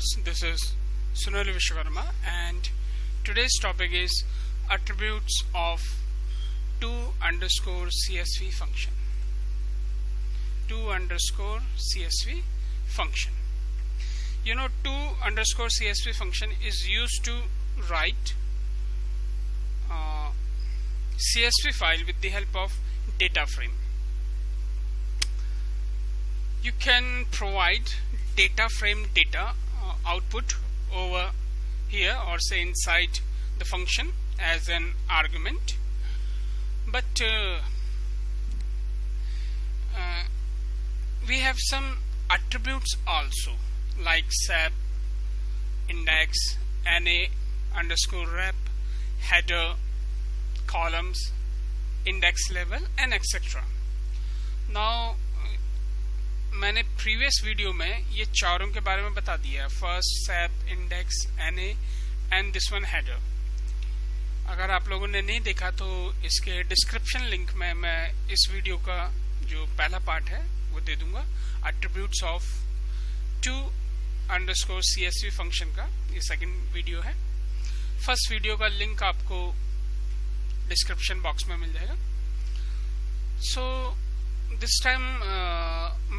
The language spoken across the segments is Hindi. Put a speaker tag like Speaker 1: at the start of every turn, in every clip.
Speaker 1: viewers, this is Sunil Vishwakarma and today's topic is attributes of to_CSV function. To_CSV function. You know, to_CSV function is used to write CSV file with the help of data frame. You can provide data frame data output over here or say inside the function as an argument, but we have some attributes also like SAP, index, NA underscore rep, header, columns, index level and etc. Now मैंने प्रीवियस वीडियो में ये चारों के बारे में बता दिया, first sep, index, NA and this one header. अगर आप लोगों ने नहीं देखा तो इसके डिस्क्रिप्शन लिंक में मैं इस वीडियो का जो पहला पार्ट है वो दे दूंगा, एट्रीब्यूट्स ऑफ to_CSV फंक्शन का. ये सेकंड वीडियो है. फर्स्ट वीडियो का लिंक आपको डिस्क्रिप्शन बॉक्स में मिल जाएगा. सो दिस टाइम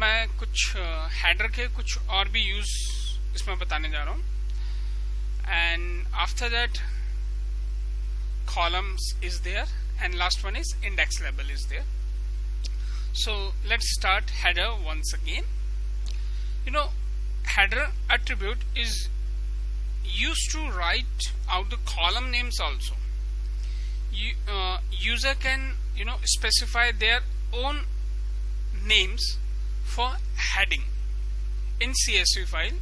Speaker 1: मैं कुछ हेडर के कुछ और भी यूज इसमें बताने जा रहा हूँ, and after that columns is there and last one is index level is there. So let's start header once again. You know, header attribute is used to write out the column names also. User can specify their own names for heading in CSV file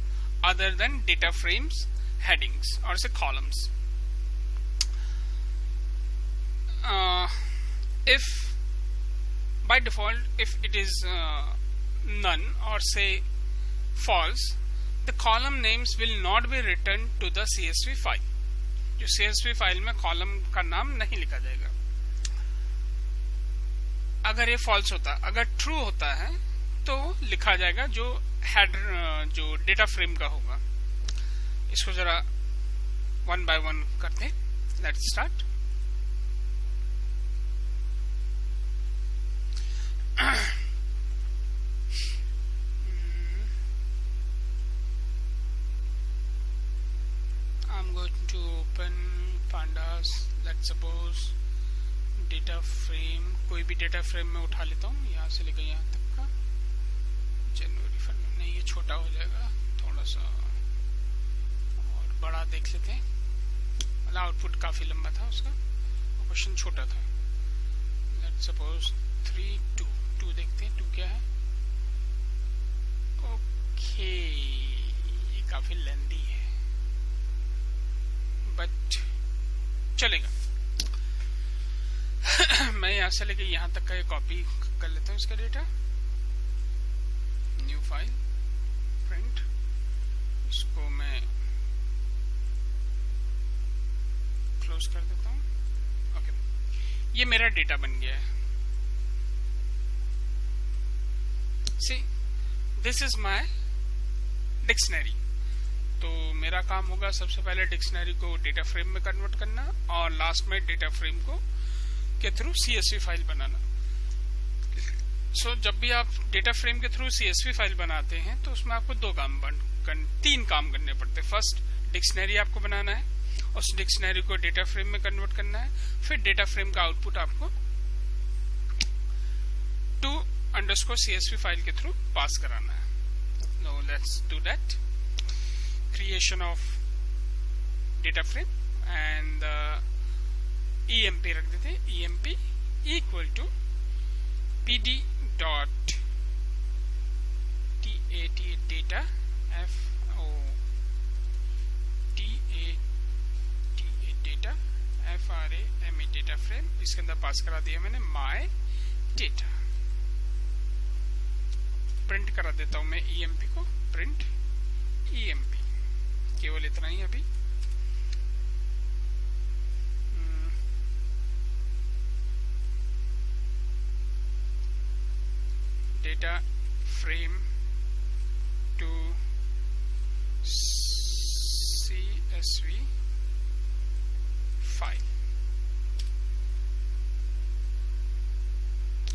Speaker 1: other than data frames headings or say columns. If by default if it is none or say false, the column names will not be written to the CSV file. जो CSV फाइल में कॉलम का नाम नहीं लिखा जाएगा अगर ये फॉल्स होता. अगर ट्रू होता है तो लिखा जाएगा जो हेडर जो डेटा फ्रेम का होगा. इसको जरा वन बाय वन करते हैं. Let's start. I'm going to open pandas. Let's suppose data frame, कोई भी डेटा फ्रेम में उठा लेता हूँ यहाँ से लेकर यहाँ तक का. जनवरी फरवरी नहीं, ये छोटा हो जाएगा, थोड़ा सा और बड़ा देख लेते हैं. मतलब आउटपुट काफी लंबा था उसका और क्वेश्चन छोटा था. लेट्स सपोज 3 2 देखते हैं 2 क्या है. ओके, ये काफी लेंदी है बट चलेगा. मैं यहाँ से लेके यहाँ तक का ये कॉपी कर लेता हूँ इसका डेटा. New file, print. इसको मैं क्लोज कर देता हूँ. ओके, ये मेरा डेटा बन गया है. सी, दिस इज माय डिक्शनरी. तो मेरा काम होगा सबसे पहले डिक्शनरी को डेटा फ्रेम में कन्वर्ट करना और लास्ट में डेटा फ्रेम को के थ्रू CSV फाइल बनाना. सो जब भी आप डेटा फ्रेम के थ्रू CSV फाइल बनाते हैं तो उसमें आपको तीन काम करने पड़ते हैं. फर्स्ट, डिक्शनरी आपको बनाना है, उस डिक्शनरी को डेटा फ्रेम में कन्वर्ट करना है, फिर डेटा फ्रेम का आउटपुट आपको to_CSV फाइल के थ्रू पास कराना है. No let's do that. Creation of data frame and EMP रख देते हैं. EMP equal to PD dot data data frame data frame. इसके अंदर पास करा दिया मैंने माय डेटा. प्रिंट करा देता हूं मैं EMP को. Print EMP. केवल इतना ही अभी. Data frame to CSV file.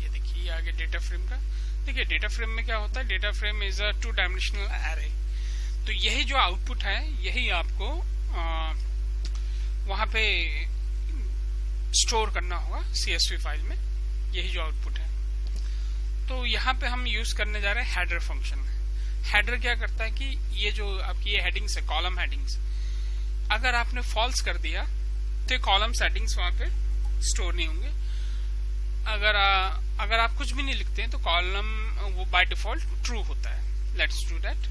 Speaker 1: ये देखिए आगे डेटा फ्रेम का। देखिए डेटा फ्रेम में क्या होता है, data frame is a 2 dimensional array. तो यही जो आउटपुट है यही आपको वहां पे स्टोर करना होगा CSV फाइल में, यही जो आउटपुट है। तो यहाँ पे हम यूज करने जा रहे हैं हेडर फंक्शन। हेडर क्या करता है कि ये जो आपकी ये हेडिंग्स है, कॉलम हेडिंग्स, अगर आपने फॉल्स कर दिया तो कॉलम हेडिंग्स वहां पे स्टोर नहीं होंगे। अगर आप कुछ भी नहीं लिखते हैं तो कॉलम वो बाय डिफॉल्ट ट्रू होता है। Let's do that.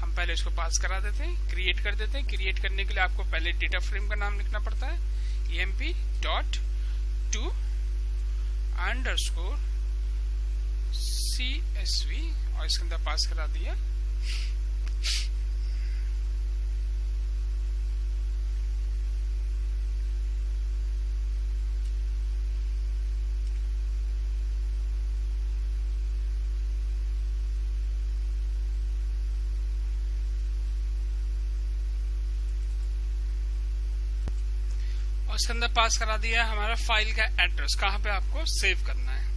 Speaker 1: हम पहले इसको पास करा देते हैं, क्रिएट कर देते हैं। क्रिएट करने के लिए आपको पहले डेटा फ्रेम का नाम लिखना पड़ता है, emp.to _ CSV, और इसके अंदर पास करा दिया और इसके अंदर पास करा दिया हमारा फाइल का एड्रेस, कहां पे आपको सेव करना है।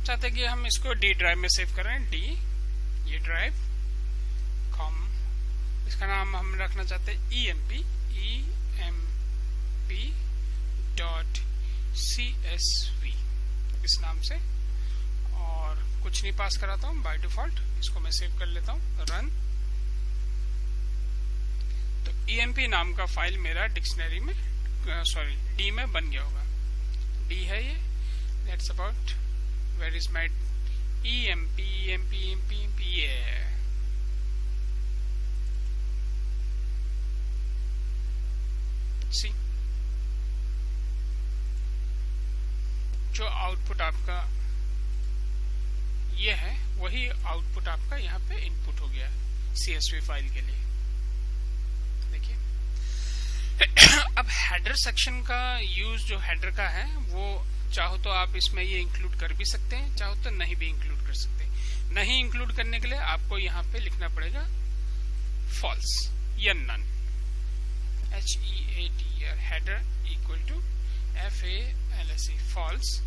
Speaker 1: चाहते हैं कि हम इसको डी ड्राइव में सेव करें, डी ये ड्राइव कॉम, इसका नाम हम रखना चाहते हैं emp.csv इस नाम से, और कुछ नहीं पास कराता हूं बाय डिफॉल्ट। इसको मैं सेव कर लेता हूं, रन। तो emp नाम का फाइल मेरा डिक्शनरी में डी में बन गया होगा। डी है ये, that's about where is my emp yeah। See, जो आउटपुट आपका ये है वही आउटपुट आपका यहाँ पे इनपुट हो गया CSV फाइल के लिए। देखिए अब हेडर सेक्शन का यूज जो हेडर का है वो चाहो तो आप इसमें ये इंक्लूड कर भी सकते हैं, चाहो तो नहीं भी इंक्लूड कर सकते। नहीं इंक्लूड करने के लिए आपको यहाँ पे लिखना पड़ेगा फॉल्स या none, HEADR header equal to FALSE false.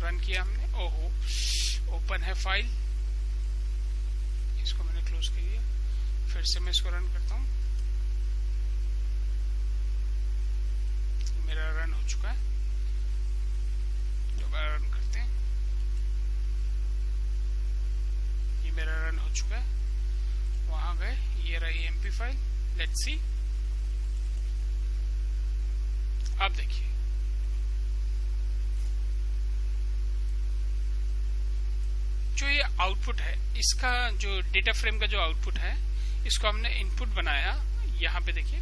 Speaker 1: Run किया हमने, ओहो ओपन है फाइल, इसको मैंने क्लोज कर दिया। फिर से मैं इसको रन करता हूँ, मेरा रन हो चुका है। दोबारा रन करते हैं, ये मेरा रन हो चुका है। वहां गए, ये रही एमपी फाइल, लेट्स सी। अब देखिए जो ये आउटपुट है, इसका जो डेटा फ्रेम का जो आउटपुट है, इसको हमने इनपुट बनाया। यहां पे देखिए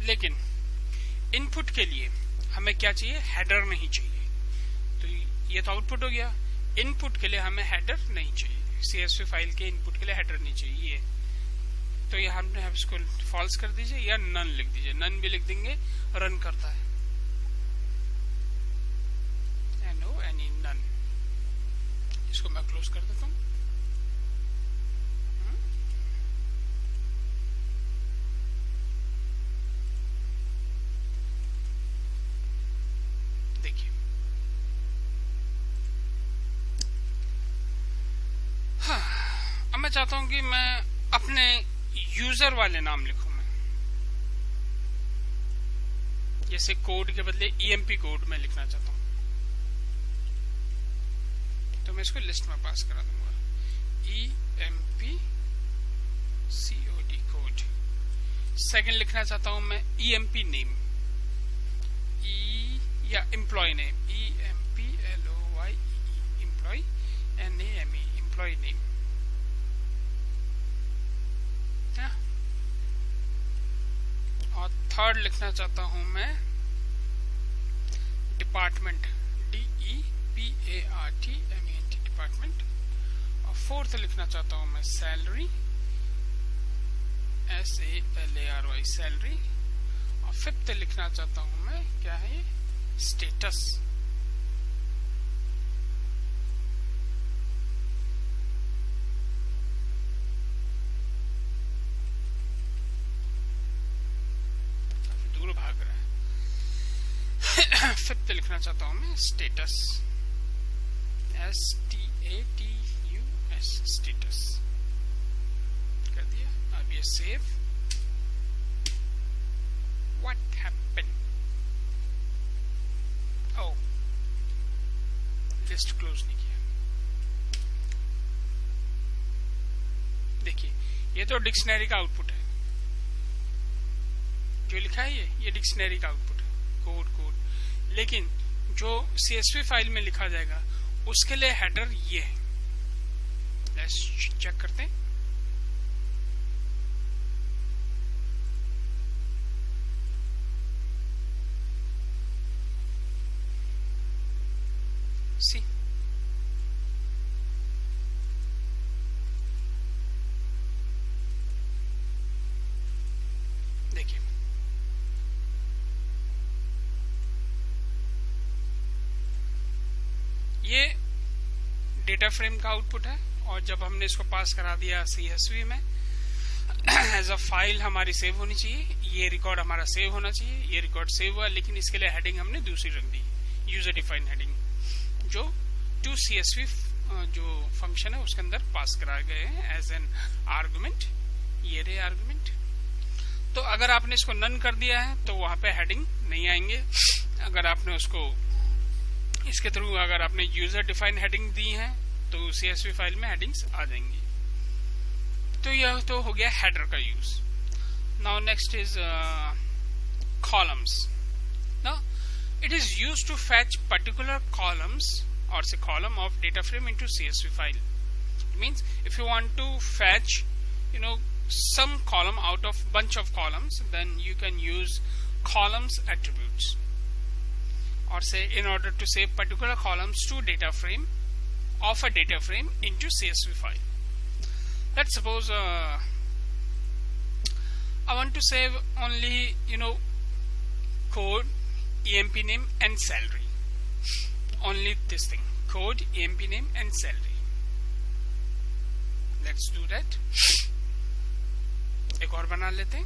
Speaker 1: लेकिन इनपुट के लिए हमें क्या चाहिए, हेडर नहीं चाहिए। तो ये तो आउटपुट हो गया, इनपुट के लिए हमें हेडर नहीं चाहिए। CSV फाइल के इनपुट के लिए हेडर नहीं चाहिए। तो ये हमने इसको फॉल्स कर दीजिए या नन लिख दीजिए। नन भी लिख देंगे, रन करता है, NO नन। इसको मैं क्लोज कर देता हूं। देखिए हाँ, अब मैं चाहता हूं कि मैं अपने यूजर वाले नाम लिखूं। मैं जैसे कोड के बदले EMP कोड में लिखना चाहता हूं, तो मैं इसको लिस्ट में पास करा दूंगा, EMP COD कोड। सेकंड लिखना चाहता हूं मैं EMP नेम, या employee name, EMPLOYE employee, NAME employee name. और थर्ड लिखना चाहता हूं मैं डिपार्टमेंट, DEPARTMENT डिपार्टमेंट। और फोर्थ लिखना चाहता हूं मैं सैलरी, SALARY सैलरी, और फिफ्थ लिखना चाहता हूं मैं, क्या है ये, स्टेटस। दूर भाग रहा है। फिफ्थ लिखना चाहता हूं मैं, स्टेटस, STATUS, स्टेटस कर दिया। अब ये save. What happened? Oh, list close नहीं किया। देखिए, ये तो डिक्शनरी का आउटपुट है, जो लिखा है ये डिक्शनरी का आउटपुट है, कोड। लेकिन जो CSV फाइल में लिखा जाएगा उसके लिए हेडर ये है। लेट्स चेक करते हैं। सी, देखिए ये डेटा फ्रेम का आउटपुट है, और जब हमने इसको पास करा दिया CSV में एज अ फाइल हमारी सेव होनी चाहिए। ये रिकॉर्ड हमारा सेव होना चाहिए। ये रिकॉर्ड सेव हुआ, लेकिन इसके लिए हेडिंग हमने दूसरी रख दी, यूजर डिफाइंड हेडिंग, जो टू CSV जो फंक्शन है उसके अंदर पास कराए गए हैं एज एन आर्गुमेंट। ये रे आर्गुमेंट। तो अगर आपने इसको नन कर दिया है तो वहां पे हेडिंग नहीं आएंगे। अगर आपने उसको इसके थ्रू अगर आपने यूजर डिफाइंड हेडिंग दी है तो CSV फाइल में हेडिंग्स आ जाएंगी। तो यह तो हो गया हेडर का use. Now next is columns. Now it is used to fetch particular columns or say column of data frame into CSV file. It means if you want to fetch, some column out of bunch of columns, then you can use columns attributes, or say in order to save particular columns to data frame of a data frame into CSV file. Let's suppose I want to save only code, EMP name and salary. Only this thing, code, EMP name and salary. Let's do that. एक और बना लेते हैं।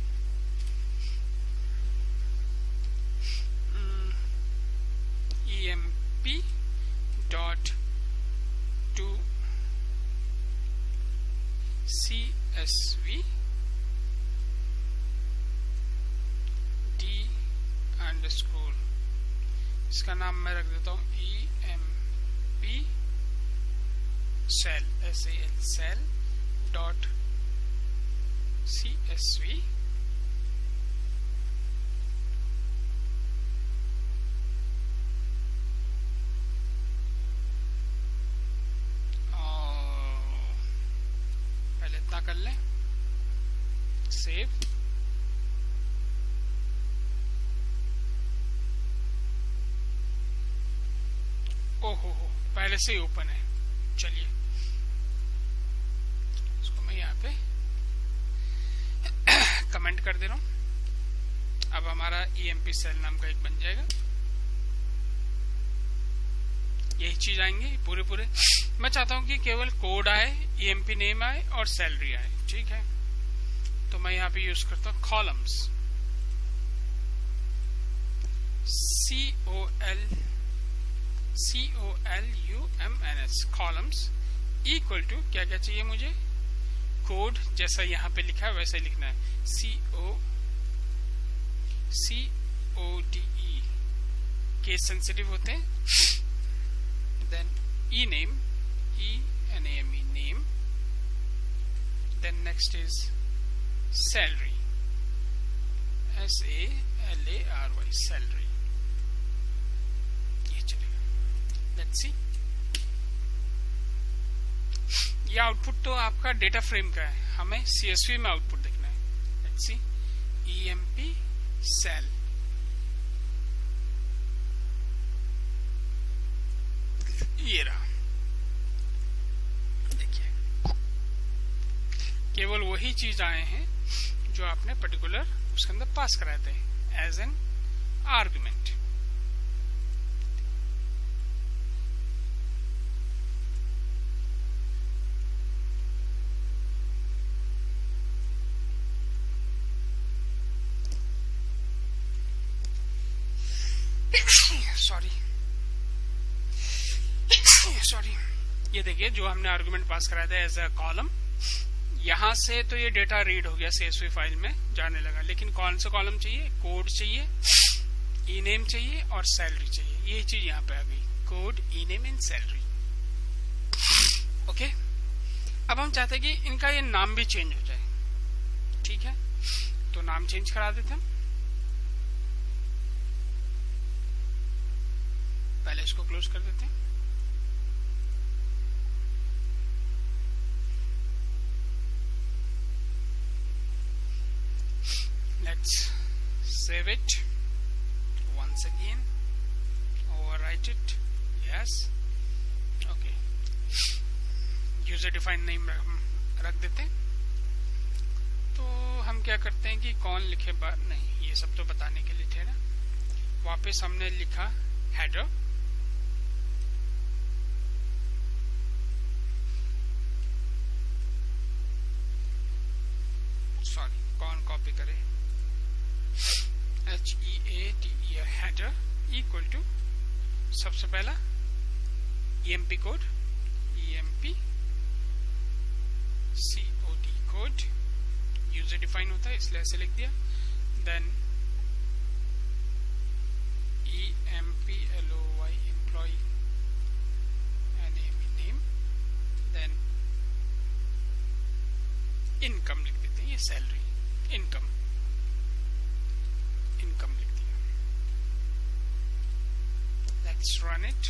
Speaker 1: EMP dot to CSV D underscore, इसका नाम मैं रख देता हूँ EMP cell, SAL cell dot CSV पहले इतना कर लें, सेव। ओहो, पहले से ही ओपन है। चलिए इसको मैं यहाँ पे कमेंट कर दे रहा हूं। अब हमारा EMP सेल नाम का एक बन जाएगा। यही चीज आएंगे पूरे। मैं चाहता हूं कि केवल कोड आए, EMP नेम आए और सैलरी आए। ठीक है, तो मैं यहाँ पे यूज करता हूँ columns, COLUMNS, columns equal to क्या चाहिए मुझे, कोड जैसा यहाँ पे लिखा है वैसे ही लिखना है, CODE, केस सेंसिटिव होते हैं। Then ENAME, ENAME name. Then next is salary, SALARY salary। ये चलेगा। लेट्स सी, ये आउटपुट तो आपका डेटा फ्रेम का है, हमें CSV में आउटपुट देखना है। लेट्स सी, EMP cell, ये रहा। देखिए केवल वही चीज आए हैं जो आपने पर्टिकुलर उसके अंदर पास कराए थे एज एन आर्गुमेंट। सॉरी, ये देखिए जो हमने आर्गुमेंट पास कराया था एज अ कॉलम, यहां से तो ये डेटा रीड हो गया CSV फाइल में जाने लगा, लेकिन कौन सा कॉलम चाहिए? कोड चाहिए, ई नेम चाहिए और सैलरी चाहिए। ये चीज यहाँ पे आ गई, code, E name and salary. Okay, अब हम चाहते हैं कि इनका ये नाम भी चेंज हो जाए। ठीक है, तो नाम चेंज करा देते हैं। पहले इसको क्लोज कर देते हैं। Let's save it once again, overwrite it, yes, okay, user defined name रख देते हैं। तो हम क्या करते हैं कि कौन लिखे बात नहीं, ये सब तो बताने के लिए थे ना। वापस हमने लिखा हेडर, सॉरी कौन कॉपी करे, HEADER हेडर इक्वल टू सबसे पहला EMP code, EMP COD code, user define होता है इसलिए ऐसे लिख दिया। Then EMPLOY employee name, then income लिख देते हैं, ये सैलरी इनकम लिख दिया। Let's run it.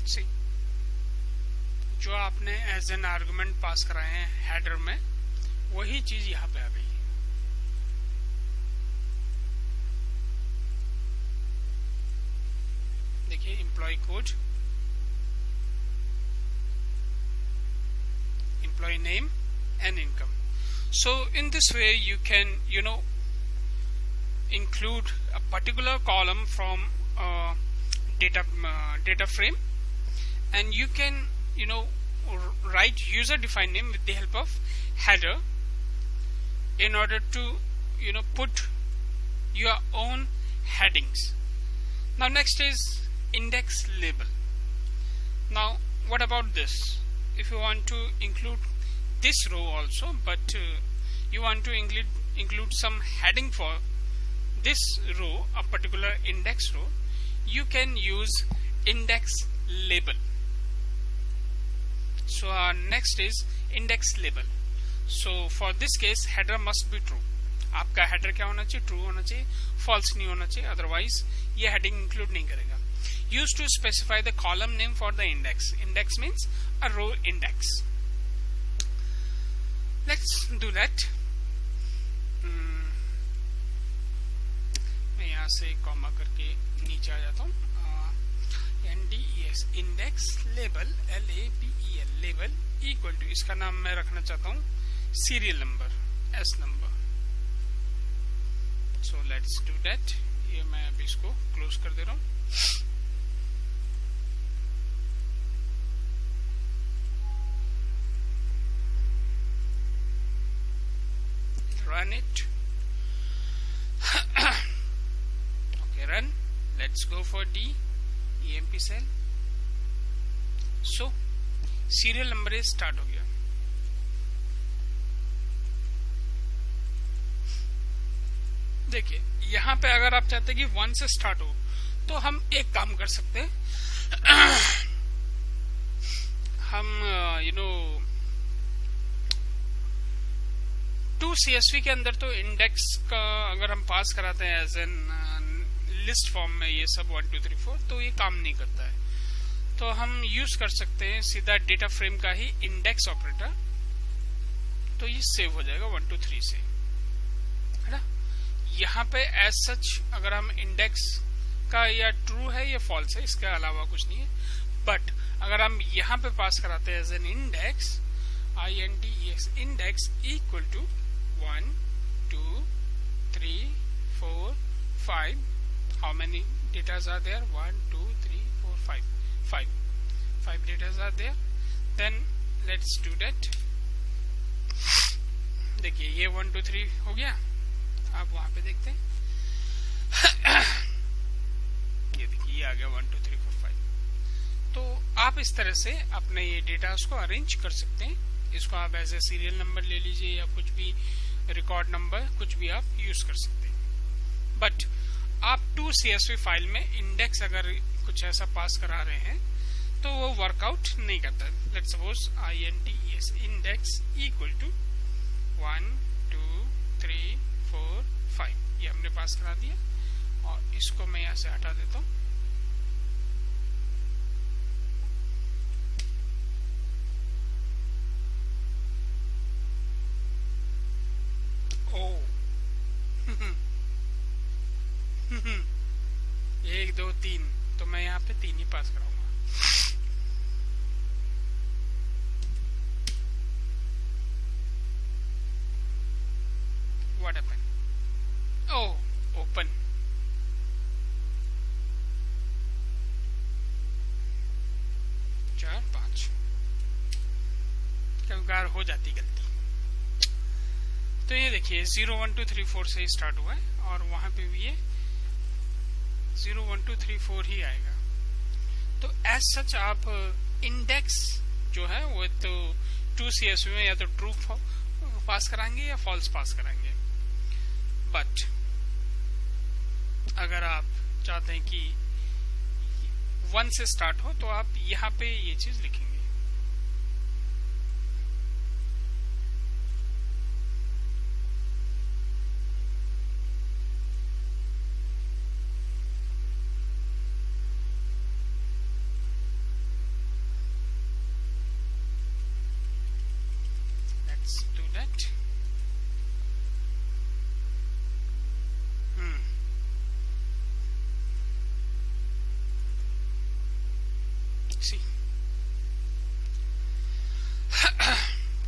Speaker 1: सी, जो आपने एज एन आर्गुमेंट पास कराए हैं हेडर में, वही चीज यहां पे आ गई। देखिए employee code, employee name and income. So in this way you can include a particular column from data frame, and you can write user defined name with the help of header in order to put your own headings. Now next is index label. Now what about this? If you want to include this row also, but you want to include some heading for this row, a particular index row, you can use index label. So our next is index label. So for this case header must be true. आपका header क्या होना चाहिए? True होना चाहिए, false नहीं होना चाहिए, otherwise ये heading include नहीं करेगा। Used to specify the column name for the index. Index means a row index. Let's do that. मैं यहाँ से कॉमा करके नीचे आ जाता हूँ। NDES index label LABEL label equal to, इसका नाम मैं रखना चाहता हूँ serial number, S number. So let's do that. ये मैं अभी इसको क्लोज कर दे रहा हूँ। Run it. Okay, run. Let's go for D EMP cell. So serial number is start हो गया। देखिए यहाँ पे अगर आप चाहते हैं कि 1 से स्टार्ट हो, तो हम एक काम कर सकते हैं। हम 2 CSV के अंदर तो इंडेक्स का अगर हम पास कराते हैं एज एन लिस्ट फॉर्म में ये सब 1 2 3 4, तो ये काम नहीं करता है। तो हम यूज कर सकते हैं सीधा डेटा फ्रेम का ही इंडेक्स ऑपरेटर, तो ये सेव हो जाएगा 1 2 3 से, है ना। यहाँ पे एज सच अगर हम इंडेक्स का या ट्रू है या फॉल्स है, इसके अलावा कुछ नहीं है। बट अगर हम यहाँ पे पास कराते हैं as an index, INDEX index equal to 1 2 3 4 5, how many datas are there? 1 2 3 4 5 5 datas are there. Then let's do that. देखिए ये 1 2 3 हो गया। आप वहां पे देखते हैं ये देखिए ये आ गया 1 2 3 4 5। तो आप इस तरह से अपने ये डेटा को अरेंज कर सकते हैं। इसको आप एज ए सीरियल नंबर ले लीजिए या कुछ भी रिकॉर्ड नंबर, कुछ भी आप यूज कर सकते हैं। बट आप 2 CSV फाइल में इंडेक्स अगर कुछ ऐसा पास करा रहे हैं तो वो वर्कआउट नहीं करता। Let's suppose INDEX index equal to 1 2 3 4 5, ये हमने पास करा दिया और इसको मैं यहाँ से हटा देता हूँ। ओ 1 2 3, तो मैं यहाँ पे 3 ही पास कराऊंगा। What happened? Oh, open. चार 5, कई बार हो जाती गलती। तो ये देखिए 0 1 2 3 4 से स्टार्ट हुआ है और वहां पे भी ये 0 1 2 3 4 ही आएगा। तो एज सच आप इंडेक्स जो है वो तो 2 CSV में या तो ट्रू पास कराएंगे या फॉल्स पास कराएंगे। बट अगर आप चाहते हैं कि 1 से स्टार्ट हो तो आप यहाँ पे ये चीज लिखेंगे। Let's do that.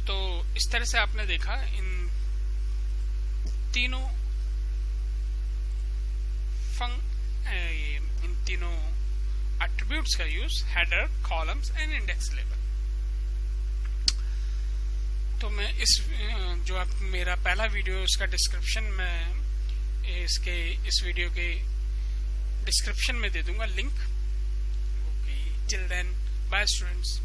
Speaker 1: तो इस तरह से आपने देखा इन तीनों एट्रीब्यूट्स का use, header, columns and index label. तो मैं इस जो आप मेरा पहला वीडियो इसका डिस्क्रिप्शन में इस वीडियो के डिस्क्रिप्शन में दे दूंगा link. Okay, till then bye students.